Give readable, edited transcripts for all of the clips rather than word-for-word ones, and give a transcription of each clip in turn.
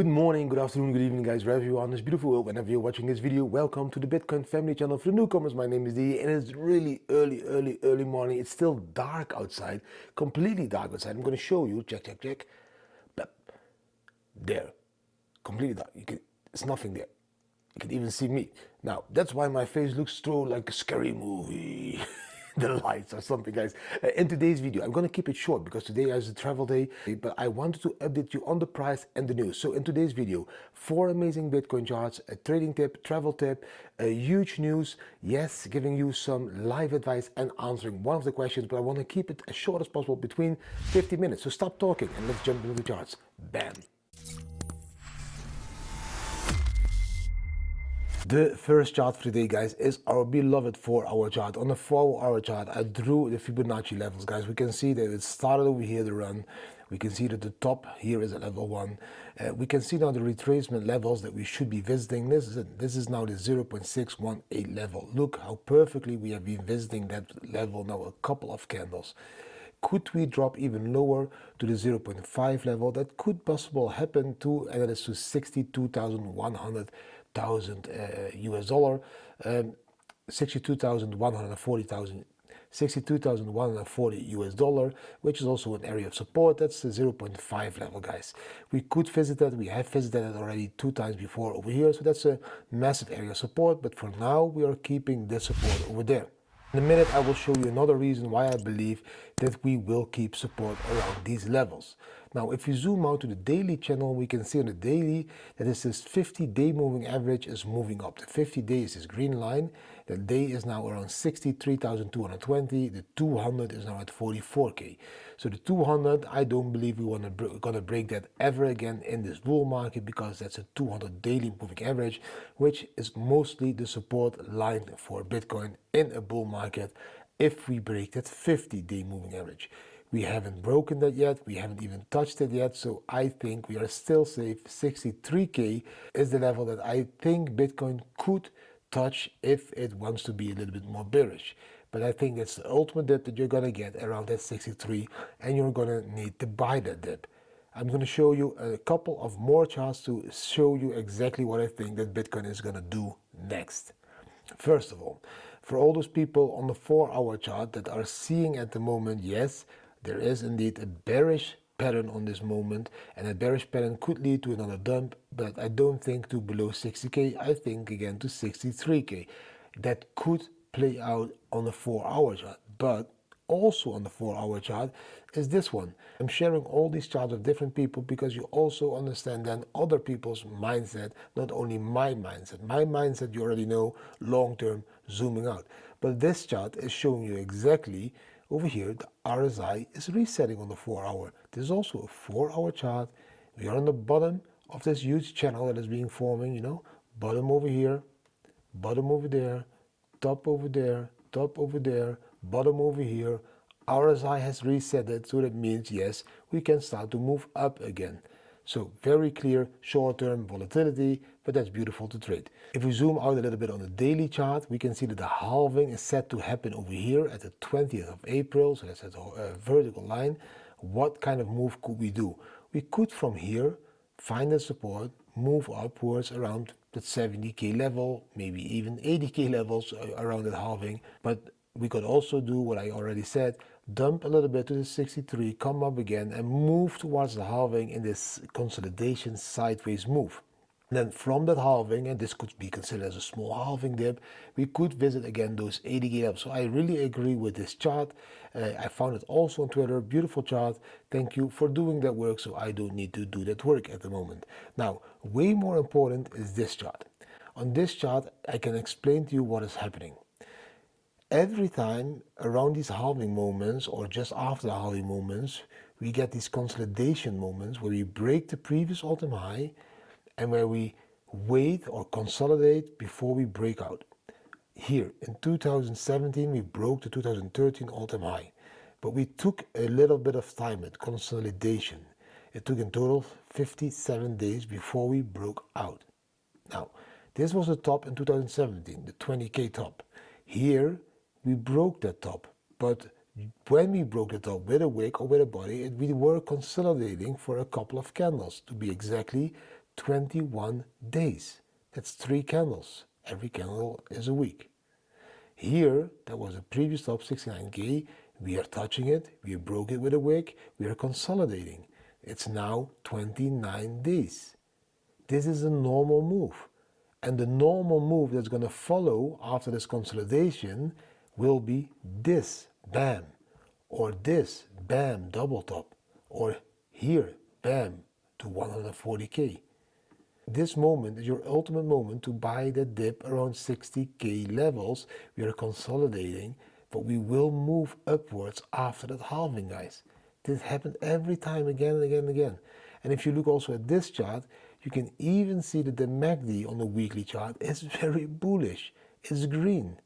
Good morning, good afternoon, good evening guys, wherever you are on this beautiful world, whenever you're watching this video. Welcome to the Bitcoin family channel. For the newcomers, my name is Didi and it's really early morning. It's still dark outside, completely dark outside. I'm going to show you, check. Bep. There, completely dark. It's nothing there. You can even see me. Now, that's why my face looks so like a scary movie. The lights or something, guys. In today's video, I'm going to keep it short because today is a travel day, but I wanted to update you on the price and the news. So in today's video, 4 amazing Bitcoin charts, a trading tip, travel tip, a huge news, yes, giving you some live advice and answering one of the questions, but I want to keep it as short as possible, between 50 minutes. So stop talking and let's jump into the charts. Bam. The first chart for today, guys, is our beloved 4-hour chart. On the 4-hour chart, I drew the Fibonacci levels, guys. We can see that it started over here, the run. We can see that the top here is at level 1. We can see now the retracement levels that we should be visiting. This is it. This is now the 0.618 level. Look how perfectly we have been visiting that level now a couple of candles. Could we drop even lower to the 0.5 level? That could possibly happen to, and that is to 62,100 US dollar, 62,140 US dollar, which is also an area of support. That's the 0.5 level, guys. We could visit that. We have visited it already 2 times before over here, so that's a massive area of support. But for now, we are keeping this support over there. In a minute, I will show you another reason why I believe that we will keep support around these levels. Now, if you zoom out to the daily channel, we can see on the daily that this 50-day moving average is moving up. The 50 days is green line. The day is now around 63,220. The 200 is now at 44K. So the 200, I don't believe we gonna break that ever again in this bull market, because that's a 200 daily moving average, which is mostly the support line for Bitcoin in a bull market if we break that 50-day moving average. We haven't broken that yet, we haven't even touched it yet, so I think we are still safe. 63K is the level that I think Bitcoin could touch if it wants to be a little bit more bearish. But I think that's the ultimate dip that you're gonna get around that 63, and you're gonna need to buy that dip. I'm going to show you a couple of more charts to show you exactly what I think that Bitcoin is going to do next. First of all, for all those people on the 4-hour chart that are seeing at the moment, yes, there is indeed a bearish pattern on this moment, and a bearish pattern could lead to another dump, but I don't think to below 60K. I think again to 63K. That could play out on the 4-hour chart, but also on the 4-hour chart is this one. I'm sharing all these charts with different people because you also understand then other people's mindset, not only my mindset. My mindset, you already know, long-term, zooming out. But this chart is showing you exactly over here, the RSI is resetting on the 4-hour. This is also a 4-hour chart. We are on the bottom of this huge channel that is being forming, you know, bottom over here, bottom over there, top over there, top over there, bottom over here. RSI has reset it, so that means yes, we can start to move up again. So very clear short-term volatility, but that's beautiful to trade. If we zoom out a little bit on the daily chart, we can see that the halving is set to happen over here at the 20th of April. So that's a vertical line. What kind of move could we do? We could from here find the support, move upwards around the 70K level, maybe even 80K levels around that halving. But we could also do what I already said, dump a little bit to the 63, come up again and move towards the halving in this consolidation sideways move. And then from that halving, and this could be considered as a small halving dip, we could visit again those 80K levels. So I really agree with this chart. I found it also on Twitter, beautiful chart. Thank you for doing that work, so I don't need to do that work at the moment. Now, way more important is this chart. On this chart, I can explain to you what is happening. Every time around these halving moments or just after the halving moments, we get these consolidation moments where we break the previous all-time high and where we wait or consolidate before we break out. Here in 2017, we broke the 2013 all-time high, but we took a little bit of time at consolidation. It took in total 57 days before we broke out. Now, this was the top in 2017, the 20K top. Here, we broke that top, but when we broke the top with a wick or with a body, we were consolidating for a couple of candles, to be exactly 21 days. That's 3 candles. Every candle is a week. Here, that was the previous top, 69K. We are touching it. We broke it with a wick. We are consolidating. It's now 29 days. This is a normal move. And the normal move that's going to follow after this consolidation will be this, bam. Or this, bam, double top. Or here, bam, to 140K. This moment is your ultimate moment to buy the dip around 60K levels. We are consolidating, but we will move upwards after that halving, guys. This happened every time, again and again and again. And if you look also at this chart, you can even see that the MACD on the weekly chart is very bullish. It's green.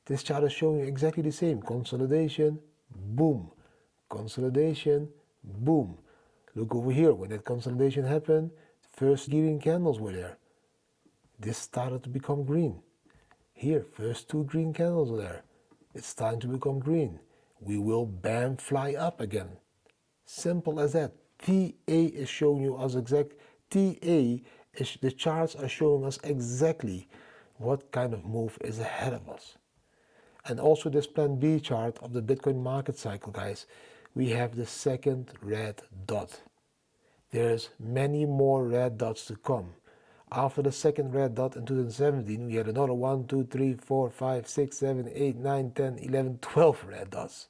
This chart is showing you exactly the same. Consolidation, boom. Consolidation, boom. Look over here, when that consolidation happened, first green candles were there. This started to become green. Here, first 2 green candles are there. It's time to become green. We will bam fly up again. Simple as that. TA is showing you us exact. TA is the charts are showing us exactly what kind of move is ahead of us. And also this plan B chart of the Bitcoin market cycle, guys. We have the second red dot. There's many more red dots to come. After the second red dot in 2017, we had another 1, 2, 3, 4, 5, 6, 7, 8, 9, 10, 11, 12 red dots.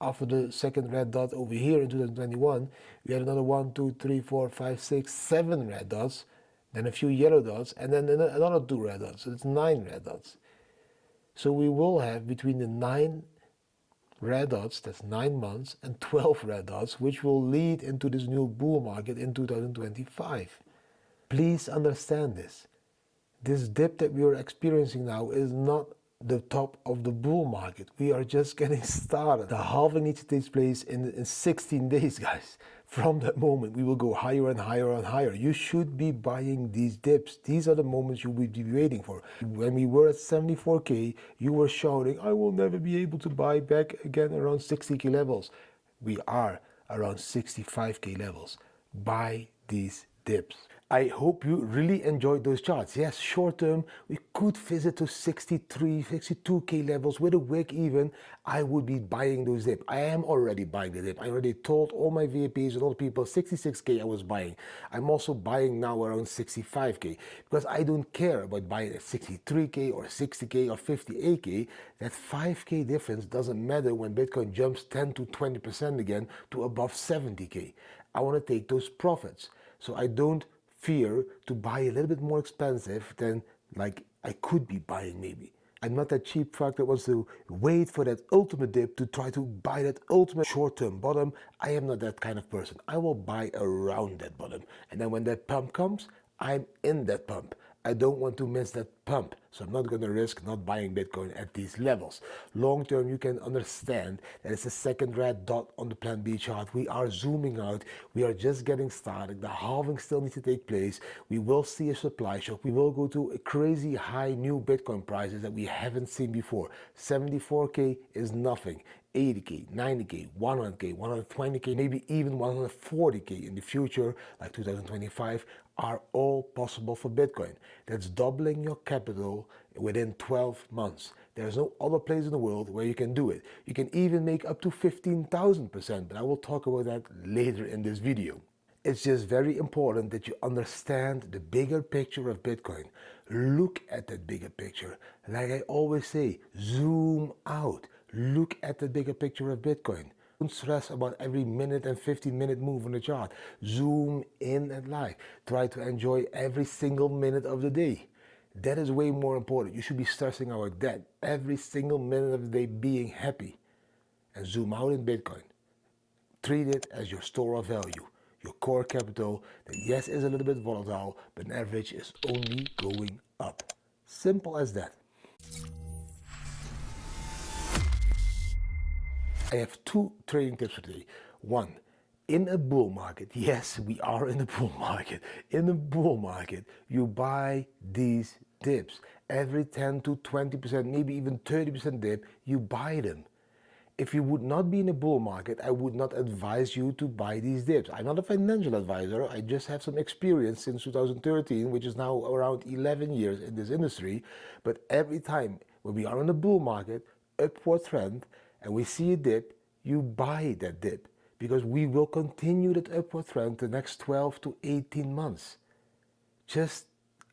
After the second red dot over here in 2021, we had another 1, 2, 3, 4, 5, 6, 7 red dots, then a few yellow dots, and then another 2 red dots. So it's 9 red dots. So we will have between the 9 red dots, that's 9 months, and 12 red dots, which will lead into this new bull market in 2025. Please understand this. This dip that we are experiencing now is not the top of the bull market. We are just getting started. The halving needs to take place in 16 days, guys. From that moment, we will go higher and higher and higher. You should be buying these dips. These are the moments you will be waiting for. When we were at 74K, you were shouting, I will never be able to buy back again around 60K levels. We are around 65K levels. Buy these dips. I hope you really enjoyed those charts. Yes, short term, we could visit to 63, 62K levels with a wick even. I would be buying those dips. I am already buying the dip. I already told all my VIPs and all the people 66K I was buying. I'm also buying now around 65K because I don't care about buying at 63K or 60K or 58K. That 5K difference doesn't matter when Bitcoin jumps 10 to 20% again to above 70K. I want to take those profits. So I don't fear to buy a little bit more expensive than like I could be buying maybe. I'm not that cheap fuck that wants to wait for that ultimate dip to try to buy that ultimate short-term bottom. I am not that kind of person. I will buy around that bottom. And then when that pump comes, I'm in that pump. I don't want to miss that pump, so I'm not going to risk not buying Bitcoin at these levels. Long term, you can understand that it's the second red dot on the Plan B chart. We are zooming out. We are just getting started. The halving still needs to take place. We will see a supply shock. We will go to a crazy high new Bitcoin prices that we haven't seen before. 74K is nothing. 80K, 90K, 100K, 120K, maybe even 140K in the future, like 2025, are all possible for Bitcoin. That's doubling your capital within 12 months. There's no other place in the world where you can do it. You can even make up to 15,000%, but I will talk about that later in this video. It's just very important that you understand the bigger picture of Bitcoin. Look at that bigger picture. Like I always say, zoom out. Look at the bigger picture of Bitcoin. Don't stress about every minute and 15-minute move on the chart. Zoom in at life. Try to enjoy every single minute of the day. That is way more important. You should be stressing about that. Every single minute of the day being happy. And zoom out in Bitcoin. Treat it as your store of value. Your core capital that yes is a little bit volatile, but on average is only going up. Simple as that. I have 2 trading tips for today. 1, in a bull market, yes, we are in a bull market. In a bull market, you buy these dips. Every 10 to 20%, maybe even 30% dip, you buy them. If you would not be in a bull market, I would not advise you to buy these dips. I'm not a financial advisor. I just have some experience since 2013, which is now around 11 years in this industry. But every time when we are in a bull market, upward trend, and we see a dip, you buy that dip because we will continue that upward trend the next 12 to 18 months. Just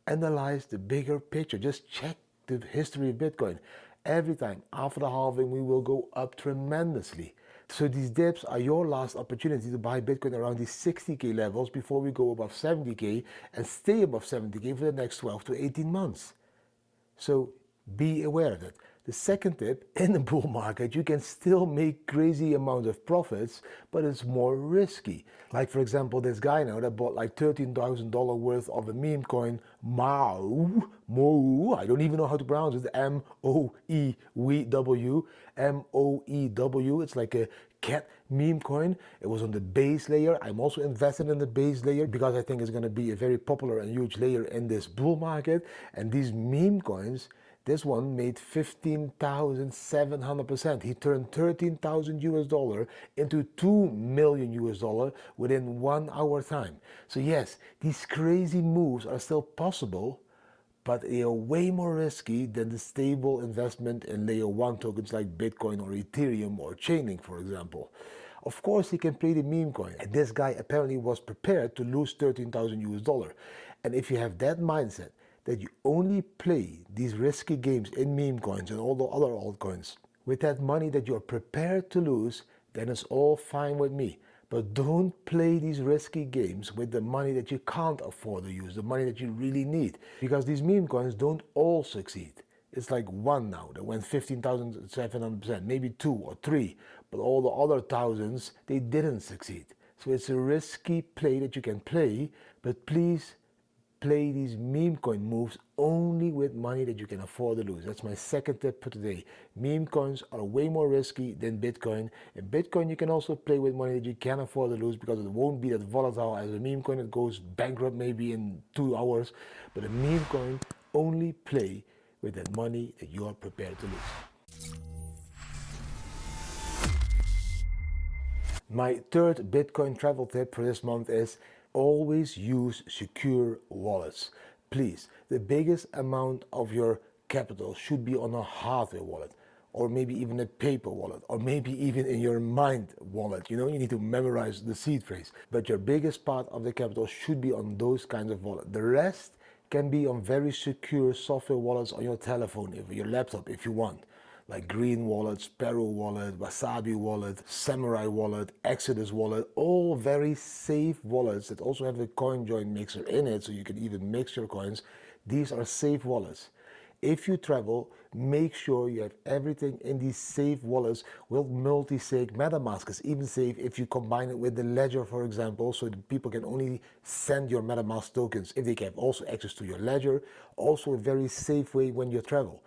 analyze the bigger picture. Just check the history of Bitcoin. Every time after the halving, we will go up tremendously. So these dips are your last opportunity to buy Bitcoin around these 60K levels before we go above 70K and stay above 70K for the next 12 to 18 months. So be aware of it. The second tip, in the bull market, you can still make crazy amount of profits, but it's more risky. Like for example, this guy now that bought like $13,000 worth of a meme coin, Mo, I don't even know how to pronounce it, M-O-E-W, M-O-E-W, it's like a cat meme coin. It was on the base layer. I'm also invested in the base layer because I think it's going to be a very popular and huge layer in this bull market. And these meme coins, this one made 15,700%. He turned 13,000 US dollar into 2 million US dollar within 1 hour time. So yes, these crazy moves are still possible, but they are way more risky than the stable investment in layer 1 tokens like Bitcoin or Ethereum or Chainlink, for example. Of course, he can play the meme coin, and this guy apparently was prepared to lose 13,000 US dollar. And if you have that mindset, that you only play these risky games in meme coins and all the other altcoins with that money that you're prepared to lose, then it's all fine with me. But don't play these risky games with the money that you can't afford to use, the money that you really need. Because these meme coins don't all succeed. It's like one now that went 15,700%, maybe 2 or 3, but all the other thousands, they didn't succeed. So it's a risky play that you can play, but please play these meme coin moves only with money that you can afford to lose. That's my second tip for today. Meme coins are way more risky than Bitcoin. In Bitcoin, you can also play with money that you can afford to lose because it won't be that volatile as a meme coin that goes bankrupt maybe in 2 hours. But a meme coin, only play with that money that you are prepared to lose. My third Bitcoin travel tip for this month is always use secure wallets. Please, the biggest amount of your capital should be on a hardware wallet, or maybe even a paper wallet, or maybe even in your mind wallet. You know, you need to memorize the seed phrase. But your biggest part of the capital should be on those kinds of wallets. The rest can be on very secure software wallets on your telephone, or your laptop if you want. Like Green Wallet, Sparrow Wallet, Wasabi Wallet, Samurai Wallet, Exodus Wallet, all very safe wallets that also have a coin join mixer in it, so you can even mix your coins. These are safe wallets. If you travel, make sure you have everything in these safe wallets with multi-sig. MetaMask is even safe if you combine it with the ledger, for example, so that people can only send your MetaMask tokens if they have also access to your ledger. Also a very safe way when you travel.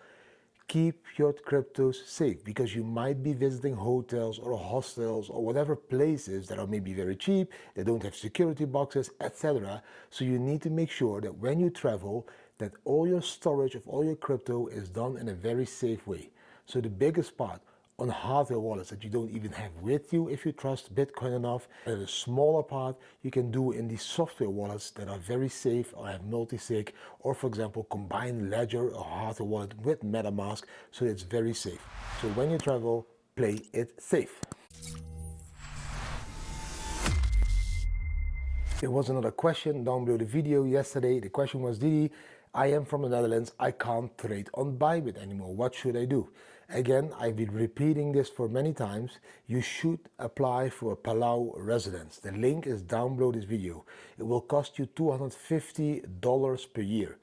Keep your cryptos safe because you might be visiting hotels or hostels or whatever places that are maybe very cheap, they don't have security boxes, etc. So you need to make sure that when you travel, that all your storage of all your crypto is done in a very safe way. So the biggest part on hardware wallets that you don't even have with you if you trust Bitcoin enough, and a smaller part you can do in these software wallets that are very safe or have multi-sig, or for example combine ledger or hardware wallet with MetaMask, so it's very safe. So when you travel, play it safe. There was another question down below the video yesterday. The question was, Didi, I am from the Netherlands, I can't trade on Bybit anymore. What should I do? Again, I've been repeating this for many times. You should apply for a Palau residence. The link is down below this video. It will cost you $250 per year.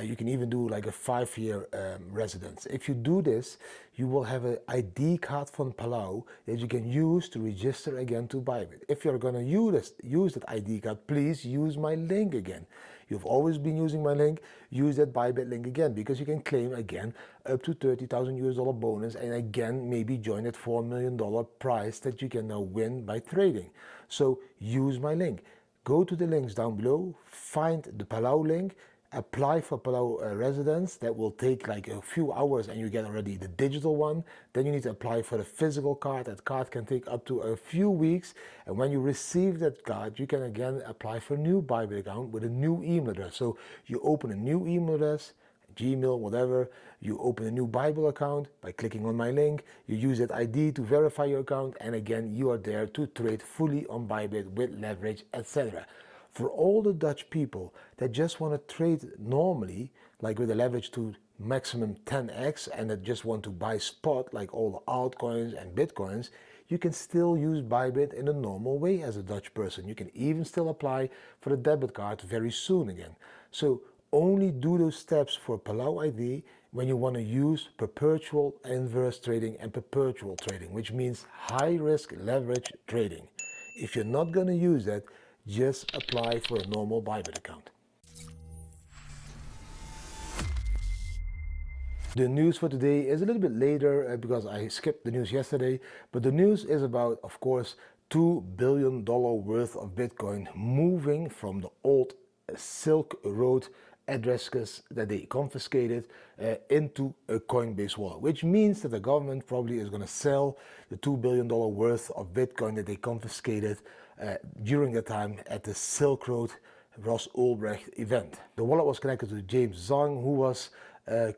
You can even do like a 5-year residence. If you do this, you will have an ID card from Palau that you can use to register again to Bybit. If you're going to use that ID card, please use my link again. You've always been using my link, use that Bybit link again, because you can claim again up to 30,000 US dollar bonus, and again maybe join that $4 million prize that you can now win by trading. So use my link. Go to the links down below, find the Palau link, apply for Palau residence. That will take like a few hours and you get already the digital one. Then you need to apply for the physical card. That card can take up to a few weeks. And when you receive that card, you can again apply for a new Bybit account with a new email address. So you open a new email address, Gmail, whatever, you open a new Bybit account by clicking on my link, you use that ID to verify your account, and again, you are there to trade fully on Bybit with leverage, etc. For all the Dutch people that just want to trade normally, like with a leverage to maximum 10x, and that just want to buy spot like all the altcoins and Bitcoins, you can still use Bybit in a normal way as a Dutch person. You can even still apply for the debit card very soon again. So only do those steps for Palau ID when you want to use perpetual inverse trading and perpetual trading, which means high risk leverage trading. If you're not going to use that, just apply for a normal Bybit account. The news for today is a little bit later because I skipped the news yesterday, but the news is about, of course, $2 billion worth of Bitcoin moving from the old Silk Road addresses that they confiscated into a Coinbase wallet, which means that the government probably is going to sell the $2 billion worth of Bitcoin that they confiscated during the time at the Silk Road Ross Ulbricht event. The wallet was connected to James Zhang, who was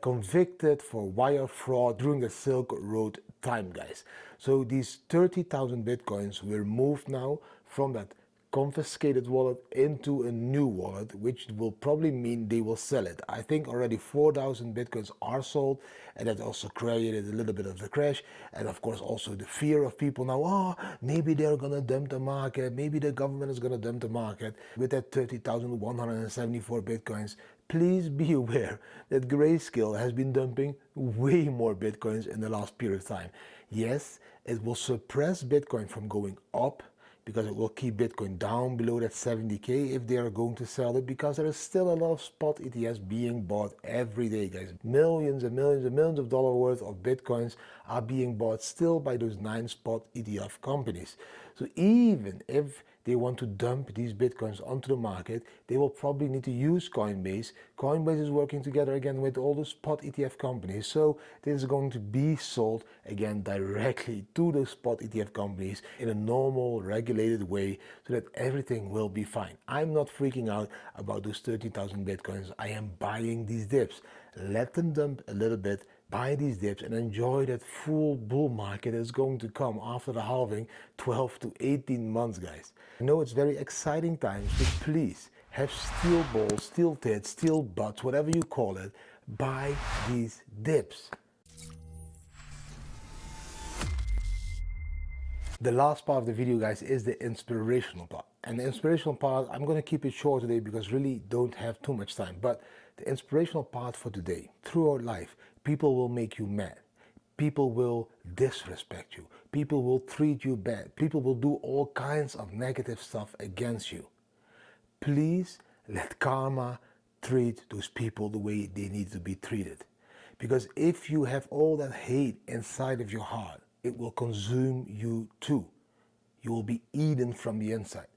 convicted for wire fraud during the Silk Road time, guys. So these 30,000 Bitcoins were moved now from that confiscated wallet into a new wallet, which will probably mean they will sell it. I think already 4,000 Bitcoins are sold, and that also created a little bit of the crash, and of course also the fear of people now, oh, maybe they're gonna dump the market, maybe the government is gonna dump the market. With that 30,174 Bitcoins, please be aware that Grayscale has been dumping way more Bitcoins in the last period of time. Yes, it will suppress Bitcoin from going up, because it will keep Bitcoin down below that 70K if they are going to sell it, because there is still a lot of spot ETFs being bought every day, guys. Millions and millions and millions of dollars worth of Bitcoins are being bought still by those 9 spot ETF companies. So even if they want to dump these Bitcoins onto the market, they will probably need to use Coinbase. Coinbase is working together again with all the spot ETF companies. So this is going to be sold again directly to those spot ETF companies in a normal, regulated way, so that everything will be fine. I'm not freaking out about those 30,000 Bitcoins. I am buying these dips. Let them dump a little bit, buy these dips, and enjoy that full bull market that's going to come after the halving, 12 to 18 months, guys. I know it's very exciting times, but please have steel balls, steel tits, steel butts, whatever you call it, buy these dips. The last part of the video, guys, is the inspirational part. And the inspirational part, I'm going to keep it short today because really don't have too much time. But the inspirational part for today, throughout life, people will make you mad. People will disrespect you. People will treat you bad. People will do all kinds of negative stuff against you. Please let karma treat those people the way they need to be treated. Because if you have all that hate inside of your heart, it will consume you too. You will be eaten from the inside.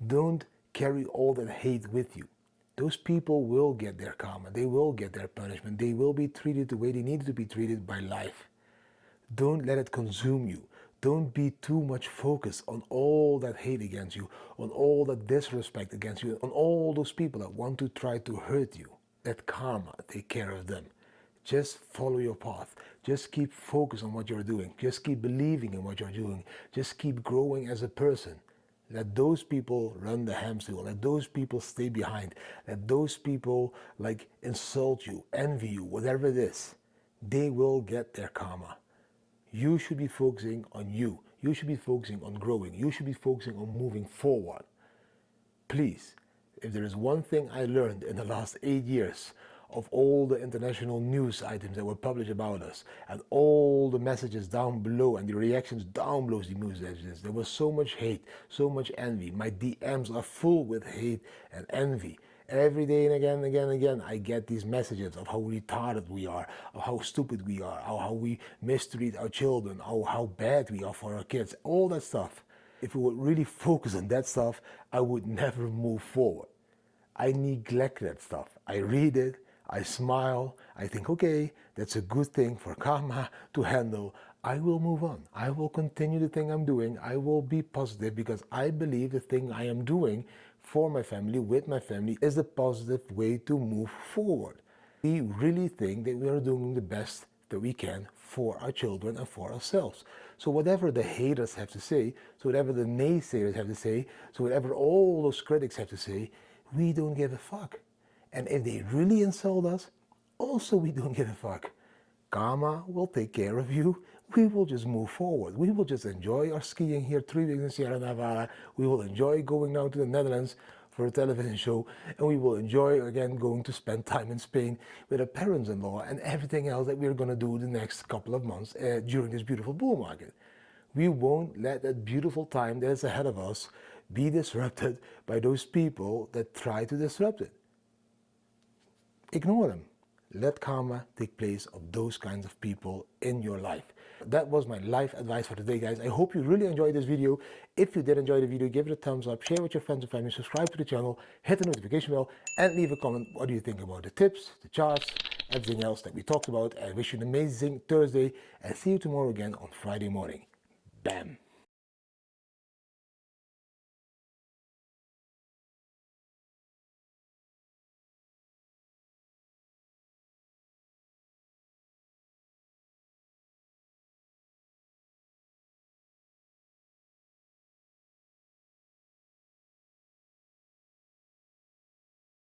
Don't carry all that hate with you. Those people will get their karma. They will get their punishment. They will be treated the way they need to be treated by life. Don't let it consume you. Don't be too much focused on all that hate against you, on all that disrespect against you, on all those people that want to try to hurt you. Let karma take care of them. Just follow your path. Just keep focused on what you're doing. Just keep believing in what you're doing. Just keep growing as a person. Let those people run the hamster wheel. Let those people stay behind. Let those people insult you, envy you, whatever it is. They will get their karma. You should be focusing on you. You should be focusing on growing. You should be focusing on moving forward. Please, if there is one thing I learned in the last 8 years of all the international news items that were published about us and all the messages down below and the reactions down below the news messages, there was so much hate, so much envy. My DMs are full with hate and envy. Every day and again, I get these messages of how retarded we are, of how stupid we are, how we mistreat our children, how bad we are for our kids, all that stuff. If we would really focus on that stuff, I would never move forward. I neglect that stuff. I read it, I smile, I think, okay, that's a good thing for karma to handle. I will move on. I will continue the thing I'm doing. I will be positive because I believe the thing I am doing for my family, with my family, is the positive way to move forward. We really think that we are doing the best that we can for our children and for ourselves. So whatever the haters have to say, so whatever the naysayers have to say, so whatever all those critics have to say, we don't give a fuck. And if they really insult us, also we don't give a fuck. Karma will take care of you. We will just move forward. We will just enjoy our skiing here 3 weeks in Sierra Nevada. We will enjoy going now to the Netherlands for a television show. And we will enjoy again going to spend time in Spain with our parents-in-law and everything else that we're going to do the next couple of months during this beautiful bull market. We won't let that beautiful time that is ahead of us be disrupted by those people that try to disrupt it. Ignore them. Let karma take place of those kinds of people in your life. That was my life advice for today, guys. I hope you really enjoyed this video. If you did enjoy the video, give it a thumbs up, share with your friends and family, subscribe to the channel, hit the notification bell, and leave a comment. What do you think about the tips, the charts, everything else that we talked about? I wish you an amazing Thursday, and see you tomorrow again on Friday morning. Bam!